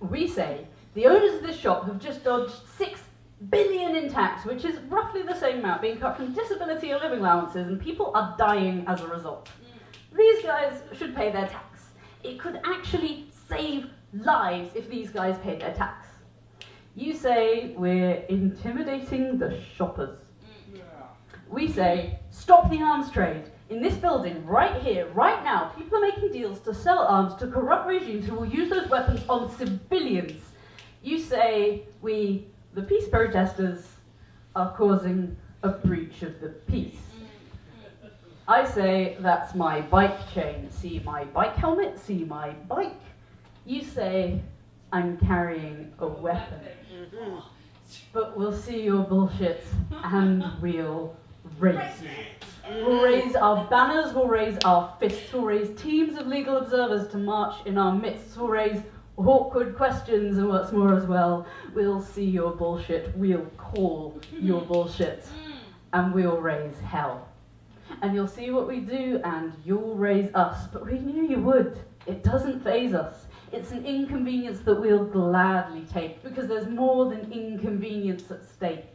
We say, the owners of this shop have just dodged 6 billion in tax, which is roughly the same amount being cut from disability or living allowances, and people are dying as a result. These guys should pay their tax. It could actually save lives if these guys paid their tax. You say, we're intimidating the shoppers. We say, stop the arms trade. In this building, right here, right now, people are making deals to sell arms to corrupt regimes who will use those weapons on civilians. You say, we, the peace protesters, are causing a breach of the peace. I say, that's my bike chain. See my bike helmet, see my bike. You say, I'm carrying a weapon. But we'll see your bullshit and we'll raise you. We'll raise our banners, we'll raise our fists, we'll raise teams of legal observers to march in our midst, we'll raise awkward questions, and what's more as well, we'll see your bullshit, we'll call your bullshit, and we'll raise hell. And you'll see what we do, and you'll raise us, but we knew you would. It doesn't faze us. It's an inconvenience that we'll gladly take, because there's more than inconvenience at stake.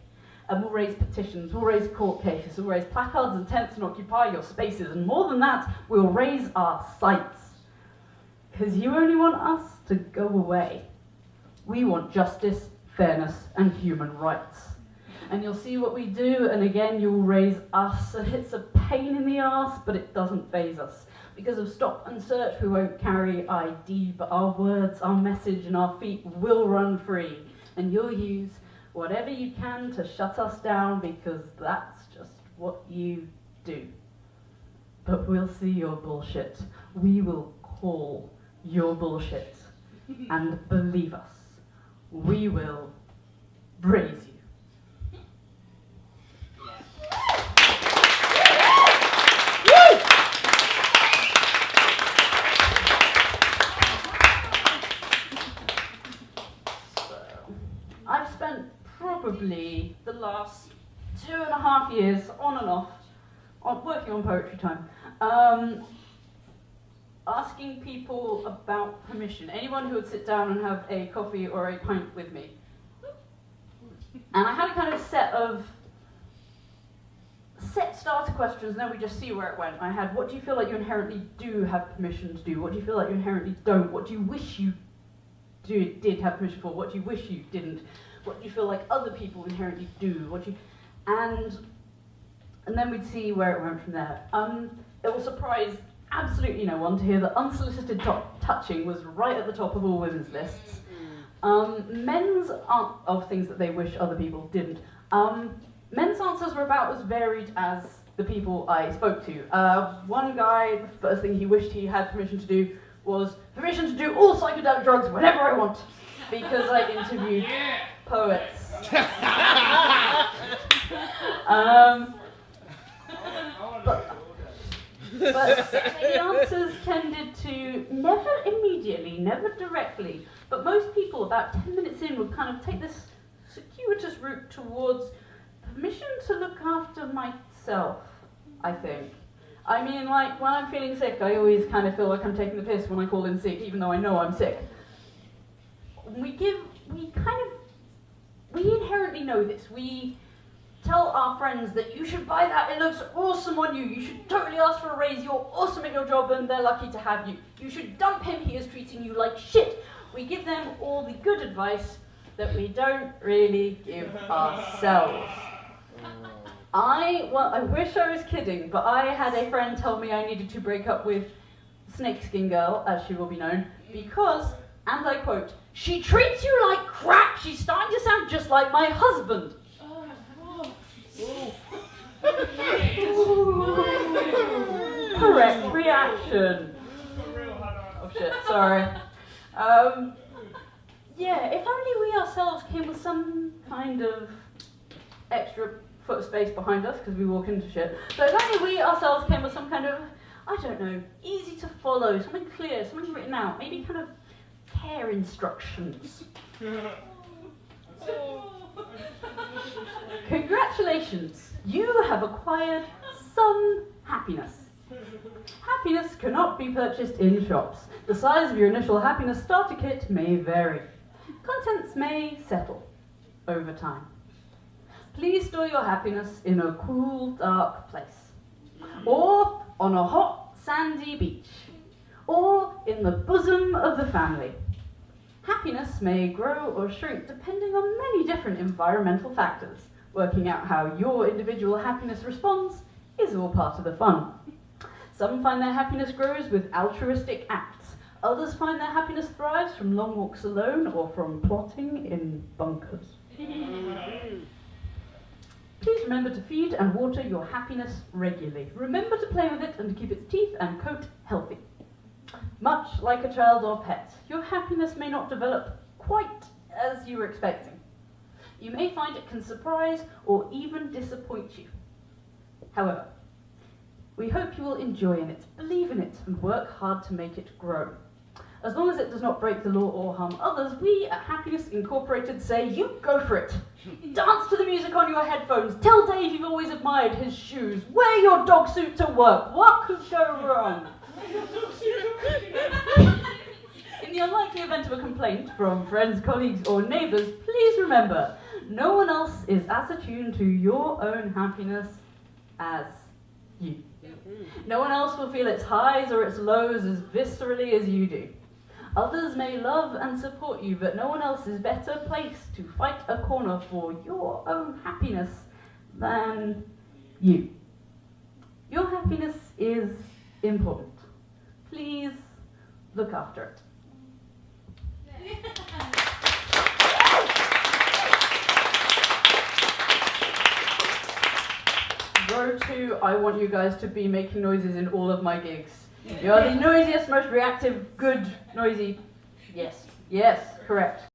And we'll raise petitions, we'll raise court cases, we'll raise placards and tents and occupy your spaces, and more than that, we'll raise our sights. Because you only want us to go away. We want justice, fairness, and human rights. And you'll see what we do, and again, you'll raise us, and it's a pain in the arse, but it doesn't faze us. Because of stop and search, we won't carry ID, but our words, our message, and our feet will run free. And you'll use whatever you can to shut us down, because that's just what you do. But we'll see your bullshit. We will call your bullshit. And believe us, we will raise you. I've spent probably the last 2.5 years, on and off, working on Poetry Time, asking people about permission. Anyone who would sit down and have a coffee or a pint with me. And I had a kind of set starter questions, and then we just see where it went. I had, what do you feel like you inherently do have permission to do? What do you feel like you inherently don't? What do you wish you did have permission for? What do you wish you didn't? What do you feel like other people inherently do? And then we'd see where it went from there. It will surprise absolutely no one to hear that unsolicited touching was right at the top of all women's lists. Men's aren't of things that they wish other people didn't. Men's answers were about as varied as the people I spoke to. One guy, the first thing he wished he had permission to do was permission to do all psychedelic drugs whenever I want, because I interviewed poets. But the answers tended to never immediately, never directly, but most people about 10 minutes in would kind of take this circuitous route towards permission to look after myself, I think. I mean, like, when I'm feeling sick, I always kind of feel like I'm taking the piss when I call in sick, even though I know I'm sick. We inherently know this. We tell our friends that you should buy that, it looks awesome on you. You should totally ask for a raise, you're awesome at your job and they're lucky to have you. You should dump him, he is treating you like shit. We give them all the good advice that we don't really give ourselves. I wish I was kidding, but I had a friend tell me I needed to break up with Snakeskin Girl, as she will be known, because, and I quote, she treats you like crap, she's starting to sound just like my husband. Correct reaction. Oh shit, sorry. Yeah, if only we ourselves came with some kind of extra foot of space behind us, because we walk into shit. But if only we ourselves came with some kind of, I don't know, easy to follow, something clear, something written out, maybe kind of care instructions. Congratulations, you have acquired some happiness. Happiness cannot be purchased in shops. The size of your initial happiness starter kit may vary. Contents may settle over time. Please store your happiness in a cool, dark place, or on a hot, sandy beach, or in the bosom of the family. Happiness may grow or shrink depending on many different environmental factors. Working out how your individual happiness responds is all part of the fun. Some find their happiness grows with altruistic acts. Others find their happiness thrives from long walks alone or from plotting in bunkers. Please remember to feed and water your happiness regularly. Remember to play with it and to keep its teeth and coat healthy. Much like a child or pet, your happiness may not develop quite as you were expecting. You may find it can surprise or even disappoint you. However, we hope you will enjoy in it, believe in it, and work hard to make it grow. As long as it does not break the law or harm others, we at Happiness Incorporated say, you go for it. Dance to the music on your headphones. Tell Dave you've always admired his shoes. Wear your dog suit to work. What could go wrong? In the unlikely event of a complaint from friends, colleagues, or neighbours, please remember, no one else is as attuned to your own happiness as you. No one else will feel its highs or its lows as viscerally as you do. Others may love and support you, but no one else is better placed to fight a corner for your own happiness than you. Your happiness is important. Please look after it. Row 2, I want you guys to be making noises in all of my gigs. You are the noisiest, most reactive, good, noisy. Yes, correct.